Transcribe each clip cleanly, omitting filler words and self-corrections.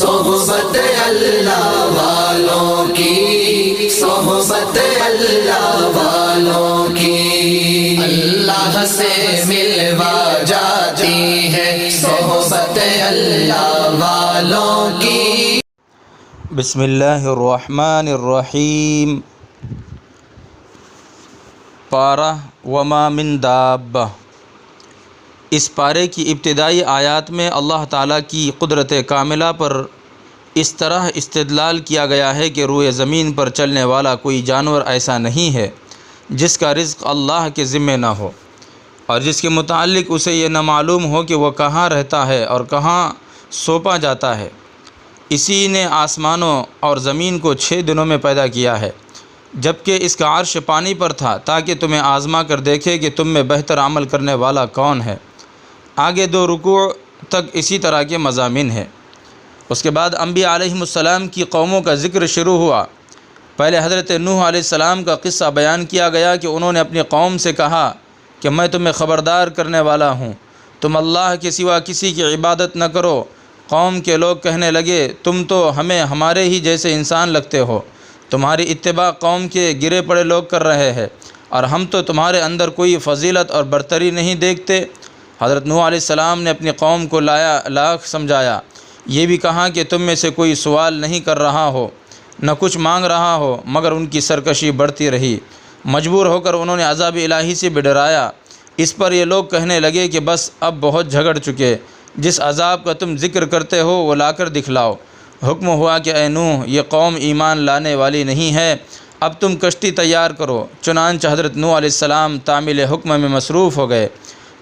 صحبت اللہ والوں کی، صحبت اللہ والوں کی، اللہ سے ملوا جاتی ہے صحبت اللہ والوں کی۔ بسم اللہ الرحمن الرحیم۔ پارہ وما من دابہ۔ اس پارے کی ابتدائی آیات میں اللہ تعالیٰ کی قدرت کاملہ پر اس طرح استدلال کیا گیا ہے کہ روئے زمین پر چلنے والا کوئی جانور ایسا نہیں ہے جس کا رزق اللہ کے ذمہ نہ ہو، اور جس کے متعلق اسے یہ نہ معلوم ہو کہ وہ کہاں رہتا ہے اور کہاں سونپا جاتا ہے۔ اسی نے آسمانوں اور زمین کو 6 دنوں میں پیدا کیا ہے، جبکہ اس کا عرش پانی پر تھا، تاکہ تمہیں آزما کر دیکھے کہ تم میں بہتر عمل کرنے والا کون ہے۔ آگے 2 رکوع تک اسی طرح کے مضامین ہیں۔ اس کے بعد انبیاء علیہم السلام کی قوموں کا ذکر شروع ہوا۔ پہلے حضرت نوح علیہ السلام کا قصہ بیان کیا گیا کہ انہوں نے اپنی قوم سے کہا کہ میں تمہیں خبردار کرنے والا ہوں، تم اللہ کے سوا کسی کی عبادت نہ کرو۔ قوم کے لوگ کہنے لگے تم تو ہمیں ہمارے ہی جیسے انسان لگتے ہو، تمہاری اتباع قوم کے گرے پڑے لوگ کر رہے ہیں، اور ہم تو تمہارے اندر کوئی فضیلت اور برتری نہیں دیکھتے۔ حضرت نوح علیہ السلام نے اپنی قوم کو لاکھ سمجھایا، یہ بھی کہا کہ تم میں سے کوئی سوال نہیں کر رہا ہو، نہ کچھ مانگ رہا ہو، مگر ان کی سرکشی بڑھتی رہی۔ مجبور ہو کر انہوں نے عذاب الہی سے بھی ڈرایا۔ اس پر یہ لوگ کہنے لگے کہ بس اب بہت جھگڑ چکے، جس عذاب کا تم ذکر کرتے ہو وہ لا کر دکھلاؤ۔ حکم ہوا کہ اے نوح، یہ قوم ایمان لانے والی نہیں ہے، اب تم کشتی تیار کرو۔ چنانچہ حضرت نوح علیہ السلام تعمیل حکم میں مصروف ہو گئے۔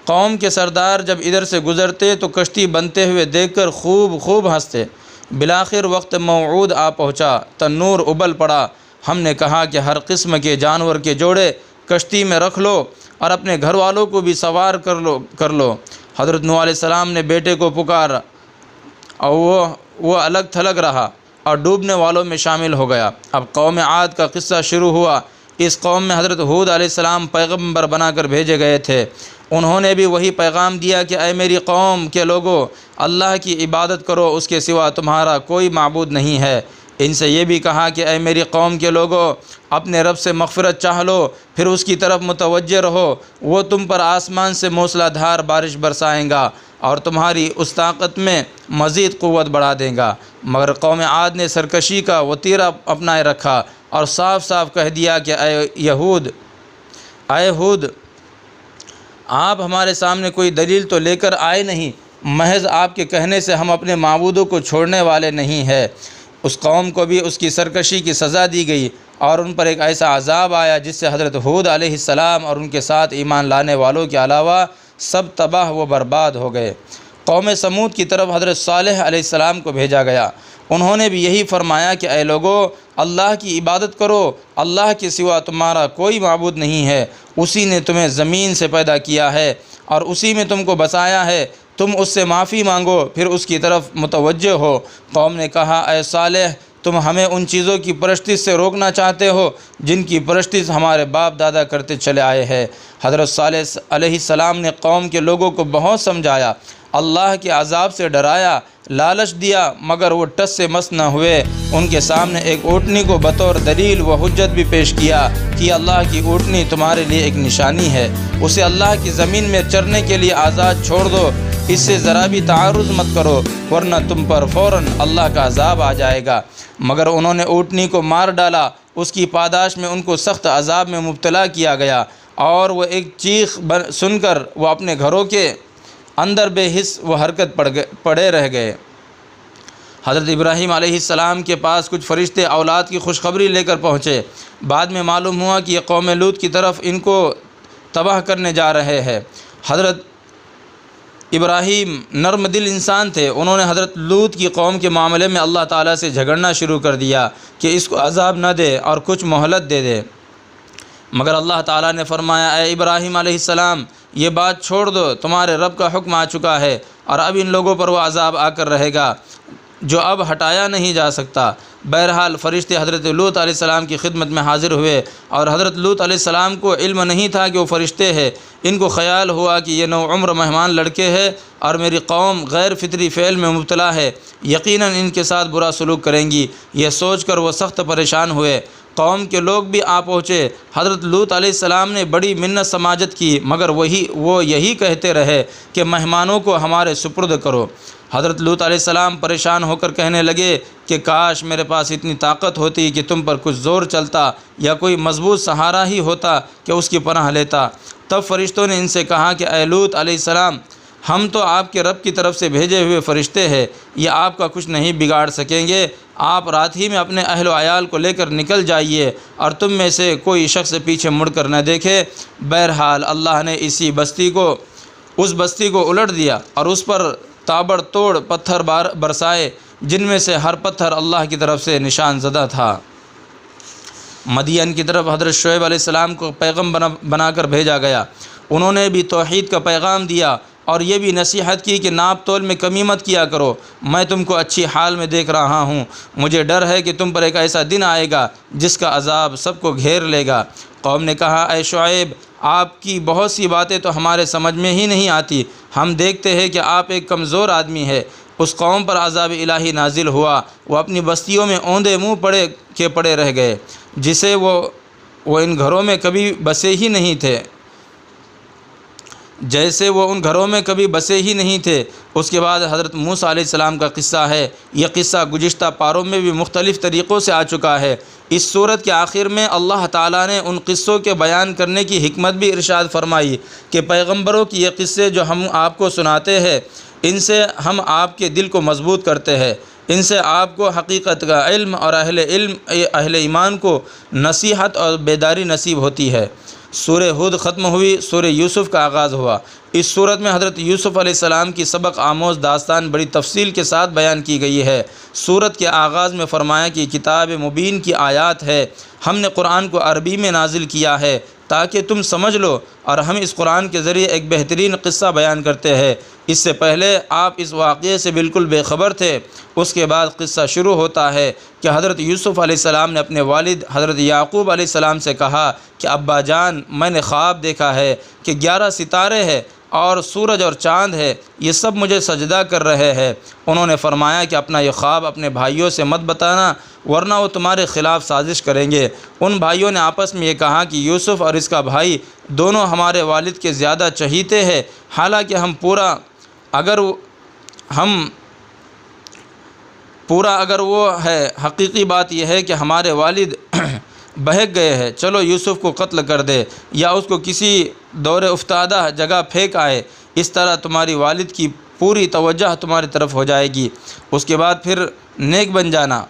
قوم کے سردار جب ادھر سے گزرتے تو کشتی بنتے ہوئے دیکھ کر خوب ہنستے۔ بالآخر وقت موعود آ پہنچا، تنور ابل پڑا۔ ہم نے کہا کہ ہر قسم کے جانور کے جوڑے کشتی میں رکھ لو اور اپنے گھر والوں کو بھی سوار کر لو۔ حضرت نوح علیہ السلام نے بیٹے کو پکارا اور وہ الگ تھلگ رہا اور ڈوبنے والوں میں شامل ہو گیا۔ اب قوم عاد کا قصہ شروع ہوا۔ اس قوم میں حضرت ہود علیہ السلام پیغمبر بنا کر بھیجے گئے تھے۔ انہوں نے بھی وہی پیغام دیا کہ اے میری قوم کے لوگو، اللہ کی عبادت کرو، اس کے سوا تمہارا کوئی معبود نہیں ہے۔ ان سے یہ بھی کہا کہ اے میری قوم کے لوگو، اپنے رب سے مغفرت چاہ لو، پھر اس کی طرف متوجہ رہو، وہ تم پر آسمان سے موسلا دھار بارش برسائیں گا اور تمہاری اس طاقت میں مزید قوت بڑھا دے گا۔ مگر قوم عاد نے سرکشی کا وتیرہ اپنائے رکھا اور صاف صاف کہہ دیا کہ اے ہود، آپ ہمارے سامنے کوئی دلیل تو لے کر آئے نہیں، محض آپ کے کہنے سے ہم اپنے معبودوں کو چھوڑنے والے نہیں ہیں۔ اس قوم کو بھی اس کی سرکشی کی سزا دی گئی اور ان پر ایک ایسا عذاب آیا جس سے حضرت ہود علیہ السلام اور ان کے ساتھ ایمان لانے والوں کے علاوہ سب تباہ و برباد ہو گئے۔ قوم سمود کی طرف حضرت صالح علیہ السلام کو بھیجا گیا۔ انہوں نے بھی یہی فرمایا کہ اے لوگو، اللہ کی عبادت کرو، اللہ کے سوا تمہارا کوئی معبود نہیں ہے، اسی نے تمہیں زمین سے پیدا کیا ہے اور اسی میں تم کو بسایا ہے، تم اس سے معافی مانگو، پھر اس کی طرف متوجہ ہو۔ قوم نے کہا اے صالح، تم ہمیں ان چیزوں کی پرستش سے روکنا چاہتے ہو جن کی پرستش ہمارے باپ دادا کرتے چلے آئے ہیں۔ حضرت صالح علیہ السلام نے قوم کے لوگوں کو بہت سمجھایا، اللہ کے عذاب سے ڈرایا، لالچ دیا، مگر وہ ٹس سے مس نہ ہوئے۔ ان کے سامنے ایک اونٹنی کو بطور دلیل و حجت بھی پیش کیا کہ اللہ کی اونٹنی تمہارے لیے ایک نشانی ہے، اسے اللہ کی زمین میں چرنے کے لیے آزاد چھوڑ دو، اس سے ذرا بھی تعارض مت کرو، ورنہ تم پر فوراً اللہ کا عذاب آ جائے گا۔ مگر انہوں نے اونٹنی کو مار ڈالا، اس کی پاداش میں ان کو سخت عذاب میں مبتلا کیا گیا، اور وہ ایک چیخ سن کر وہ اپنے گھروں کے اندر بے حس و حرکت پڑے رہ گئے۔ حضرت ابراہیم علیہ السلام کے پاس کچھ فرشتے اولاد کی خوشخبری لے کر پہنچے۔ بعد میں معلوم ہوا کہ یہ قوم لوط کی طرف ان کو تباہ کرنے جا رہے ہیں۔ حضرت ابراہیم نرم دل انسان تھے، انہوں نے حضرت لوط کی قوم کے معاملے میں اللہ تعالیٰ سے جھگڑنا شروع کر دیا کہ اس کو عذاب نہ دے اور کچھ مہلت دے دے۔ مگر اللہ تعالیٰ نے فرمایا اے ابراہیم علیہ السلام، یہ بات چھوڑ دو، تمہارے رب کا حکم آ چکا ہے اور اب ان لوگوں پر وہ عذاب آ کر رہے گا جو اب ہٹایا نہیں جا سکتا۔ بہرحال فرشتے حضرت لوط علیہ السلام کی خدمت میں حاضر ہوئے، اور حضرت لوط علیہ السلام کو علم نہیں تھا کہ وہ فرشتے ہیں۔ ان کو خیال ہوا کہ یہ نوعمر مہمان لڑکے ہیں اور میری قوم غیر فطری فعل میں مبتلا ہے، یقیناً ان کے ساتھ برا سلوک کریں گی۔ یہ سوچ کر وہ سخت پریشان ہوئے۔ قوم کے لوگ بھی آ پہنچے۔ حضرت لوط علیہ السلام نے بڑی منت سماجت کی، مگر وہ یہی کہتے رہے کہ مہمانوں کو ہمارے سپرد کرو۔ حضرت لوط علیہ السلام پریشان ہو کر کہنے لگے کہ کاش میرے پاس اتنی طاقت ہوتی کہ تم پر کچھ زور چلتا، یا کوئی مضبوط سہارا ہی ہوتا کہ اس کی پناہ لیتا۔ تب فرشتوں نے ان سے کہا کہ اے لوط علیہ السلام، ہم تو آپ کے رب کی طرف سے بھیجے ہوئے فرشتے ہیں، یہ آپ کا کچھ نہیں بگاڑ سکیں گے۔ آپ رات ہی میں اپنے اہل و عیال کو لے کر نکل جائیے، اور تم میں سے کوئی شخص پیچھے مڑ کر نہ دیکھے۔ بہرحال اللہ نے اس بستی کو الٹ دیا اور اس پر تابڑ توڑ پتھر برسائے، جن میں سے ہر پتھر اللہ کی طرف سے نشان زدہ تھا۔ مدین کی طرف حضرت شعیب علیہ السلام کو پیغام بنا کر بھیجا گیا۔ انہوں نے بھی توحید کا پیغام دیا اور یہ بھی نصیحت کی کہ ناپ تول میں کمی مت کیا کرو، میں تم کو اچھی حال میں دیکھ رہا ہوں، مجھے ڈر ہے کہ تم پر ایک ایسا دن آئے گا جس کا عذاب سب کو گھیر لے گا۔ قوم نے کہا اے شعیب، آپ کی بہت سی باتیں تو ہمارے سمجھ میں ہی نہیں آتی، ہم دیکھتے ہیں کہ آپ ایک کمزور آدمی ہے۔ اس قوم پر عذاب الہی نازل ہوا، وہ اپنی بستیوں میں اوندے منہ پڑے رہ گئے، جسے وہ ان گھروں میں کبھی بسے ہی نہیں تھے، جیسے وہ ان گھروں میں کبھی بسے ہی نہیں تھے۔ اس کے بعد حضرت موسیٰ علیہ السلام کا قصہ ہے۔ یہ قصہ گزشتہ پاروں میں بھی مختلف طریقوں سے آ چکا ہے۔ اس صورت کے آخر میں اللہ تعالیٰ نے ان قصوں کے بیان کرنے کی حکمت بھی ارشاد فرمائی کہ پیغمبروں کی یہ قصے جو ہم آپ کو سناتے ہیں، ان سے ہم آپ کے دل کو مضبوط کرتے ہیں، ان سے آپ کو حقیقت کا علم اور اہل ایمان کو نصیحت اور بیداری نصیب ہوتی ہے۔ سورہ ہود ختم ہوئی، سورہ یوسف کا آغاز ہوا۔ اس صورت میں حضرت یوسف علیہ السلام کی سبق آموز داستان بڑی تفصیل کے ساتھ بیان کی گئی ہے۔ سورت کے آغاز میں فرمایا کہ کتاب مبین کی آیات ہے، ہم نے قرآن کو عربی میں نازل کیا ہے تاکہ تم سمجھ لو، اور ہم اس قرآن کے ذریعے ایک بہترین قصہ بیان کرتے ہیں۔ اس سے پہلے آپ اس واقعے سے بالکل بے خبر تھے۔ اس کے بعد قصہ شروع ہوتا ہے کہ حضرت یوسف علیہ السلام نے اپنے والد حضرت یعقوب علیہ السلام سے کہا کہ ابا جان، میں نے خواب دیکھا ہے کہ 11 ستارے ہیں اور سورج اور چاند ہے، یہ سب مجھے سجدہ کر رہے ہیں۔ انہوں نے فرمایا کہ اپنا یہ خواب اپنے بھائیوں سے مت بتانا، ورنہ وہ تمہارے خلاف سازش کریں گے۔ ان بھائیوں نے آپس میں یہ کہا کہ یوسف اور اس کا بھائی دونوں ہمارے والد کے زیادہ چہیتے ہیں، حالانکہ اگر وہ ہے، حقیقی بات یہ ہے کہ ہمارے والد بہک گئے ہیں، چلو یوسف کو قتل کر دے یا اس کو کسی دور افتادہ جگہ پھینک آئے، اس طرح تمہاری والد کی پوری توجہ تمہاری طرف ہو جائے گی، اس کے بعد پھر نیک بن جانا۔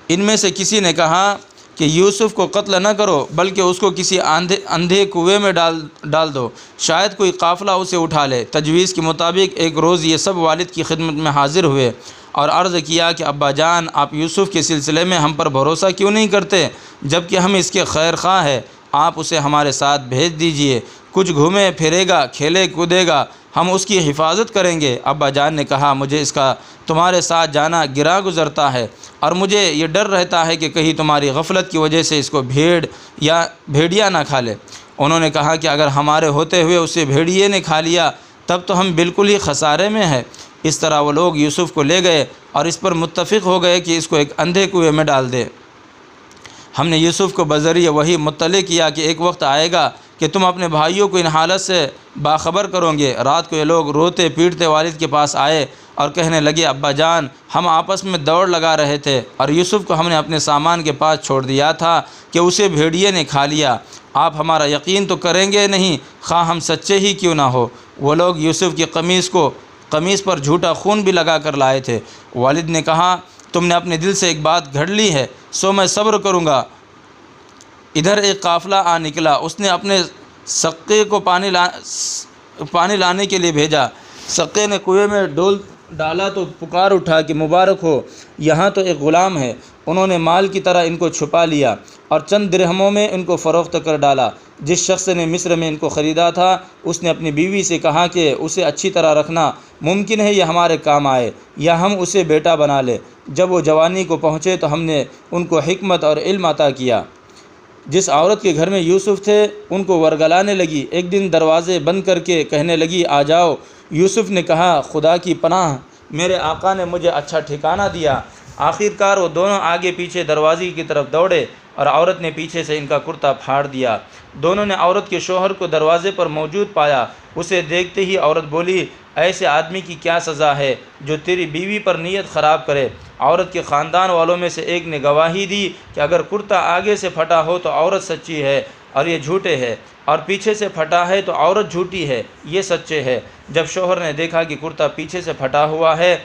ان میں سے کسی نے کہا کہ یوسف کو قتل نہ کرو، بلکہ اس کو کسی اندھے کنویں میں ڈال دو، شاید کوئی قافلہ اسے اٹھا لے۔ تجویز کے مطابق ایک روز یہ سب والد کی خدمت میں حاضر ہوئے اور عرض کیا کہ ابا جان، آپ یوسف کے سلسلے میں ہم پر بھروسہ کیوں نہیں کرتے، جبکہ ہم اس کے خیر خواہ ہیں؟ آپ اسے ہمارے ساتھ بھیج دیجئے، کچھ گھومے پھرے گا، کھیلے کودے گا، ہم اس کی حفاظت کریں گے۔ ابا جان نے کہا مجھے اس کا تمہارے ساتھ جانا گرا گزرتا ہے، اور مجھے یہ ڈر رہتا ہے کہ کہیں تمہاری غفلت کی وجہ سے اس کو بھیڑیا نہ کھا لے۔ انہوں نے کہا کہ اگر ہمارے ہوتے ہوئے اسے بھیڑیے نے کھا لیا تب تو ہم بالکل ہی خسارے میں ہیں۔ اس طرح وہ لوگ یوسف کو لے گئے اور اس پر متفق ہو گئے کہ اس کو ایک اندھے کنویں میں ڈال دے۔ ہم نے یوسف کو بذریعہ وحی مطلع کیا کہ ایک وقت آئے گا کہ تم اپنے بھائیوں کو ان حالت سے باخبر کرو گے۔ رات کو یہ لوگ روتے پیٹتے والد کے پاس آئے اور کہنے لگے ابا جان، ہم آپس میں دوڑ لگا رہے تھے اور یوسف کو ہم نے اپنے سامان کے پاس چھوڑ دیا تھا کہ اسے بھیڑیے نے کھا لیا۔ آپ ہمارا یقین تو کریں گے نہیں، خواہ ہم سچے ہی کیوں نہ ہو۔ وہ لوگ یوسف کی قمیص پر جھوٹا خون بھی لگا کر لائے تھے۔ والد نے کہا تم نے اپنے دل سے ایک بات گھڑ لی ہے، سو میں صبر کروں گا۔ ادھر ایک قافلہ آ نکلا، اس نے اپنے سقے کو پانی لانے کے لیے بھیجا۔ سقے نے کنویں میں ڈالا تو پکار اٹھا کہ مبارک ہو، یہاں تو ایک غلام ہے۔ انہوں نے مال کی طرح ان کو چھپا لیا اور چند درہموں میں ان کو فروخت کر ڈالا۔ جس شخص نے مصر میں ان کو خریدا تھا اس نے اپنی بیوی سے کہا کہ اسے اچھی طرح رکھنا، ممکن ہے یہ ہمارے کام آئے یا ہم اسے بیٹا بنا لیں۔ جب وہ جوانی کو پہنچے تو ہم نے ان کو حکمت اور علم عطا کیا۔ جس عورت کے گھر میں یوسف تھے ان کو ورگلانے لگی، ایک دن دروازے بند کر کے کہنے لگی آ جاؤ۔ یوسف نے کہا خدا کی پناہ، میرے آقا نے مجھے اچھا ٹھکانہ دیا۔ آخرکار وہ دونوں آگے پیچھے دروازے کی طرف دوڑے اور عورت نے پیچھے سے ان کا کرتا پھاڑ دیا۔ دونوں نے عورت کے شوہر کو دروازے پر موجود پایا۔ اسے دیکھتے ہی عورت بولی ایسے آدمی کی کیا سزا ہے جو تیری بیوی پر نیت خراب کرے۔ عورت کے خاندان والوں میں سے ایک نے گواہی دی کہ اگر کرتا آگے سے پھٹا ہو تو عورت سچی ہے اور یہ جھوٹے ہے، اور پیچھے سے پھٹا ہے تو عورت جھوٹی ہے، یہ سچے ہے۔ جب شوہر نے دیکھا کہ کرتا پیچھے سے پھٹا ہوا ہے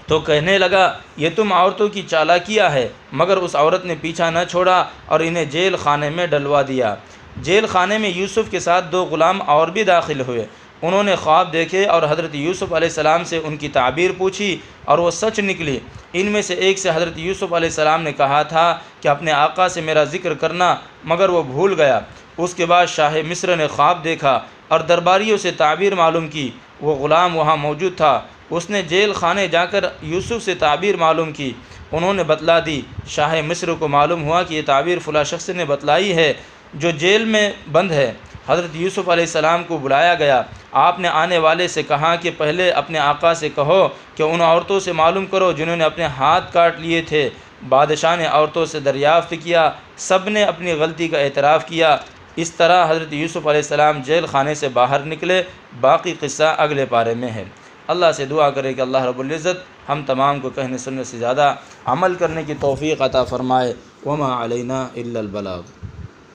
تو کہنے لگا یہ تم عورتوں کی چالاکیاں ہے، مگر اس عورت نے پیچھا نہ چھوڑا اور انہیں جیل خانے میں ڈلوا دیا۔ جیل خانے میں یوسف کے ساتھ 2 غلام اور بھی داخل ہوئے۔ انہوں نے خواب دیکھے اور حضرت یوسف علیہ السلام سے ان کی تعبیر پوچھی اور وہ سچ نکلی۔ ان میں سے ایک سے حضرت یوسف علیہ السلام نے کہا تھا کہ اپنے آقا سے میرا ذکر کرنا، مگر وہ بھول گیا۔ اس کے بعد شاہ مصر نے خواب دیکھا اور درباریوں سے تعبیر معلوم کی۔ وہ غلام وہاں موجود تھا، اس نے جیل خانے جا کر یوسف سے تعبیر معلوم کی۔ انہوں نے بتلا دی۔ شاہ مصر کو معلوم ہوا کہ یہ تعبیر فلاں شخص نے بتلائی ہے جو جیل میں بند ہے۔ حضرت یوسف علیہ السلام کو بلایا گیا۔ آپ نے آنے والے سے کہا کہ پہلے اپنے آقا سے کہو کہ ان عورتوں سے معلوم کرو جنہوں نے اپنے ہاتھ کاٹ لیے تھے۔ بادشاہ نے عورتوں سے دریافت کیا، سب نے اپنی غلطی کا اعتراف کیا۔ اس طرح حضرت یوسف علیہ السلام جیل خانے سے باہر نکلے۔ باقی قصہ اگلے پارے میں ہے۔ اللہ سے دعا کرے کہ اللہ رب العزت ہم تمام کو کہنے سننے سے زیادہ عمل کرنے کی توفیق عطا فرمائے۔ وما علینا الا البلاغ۔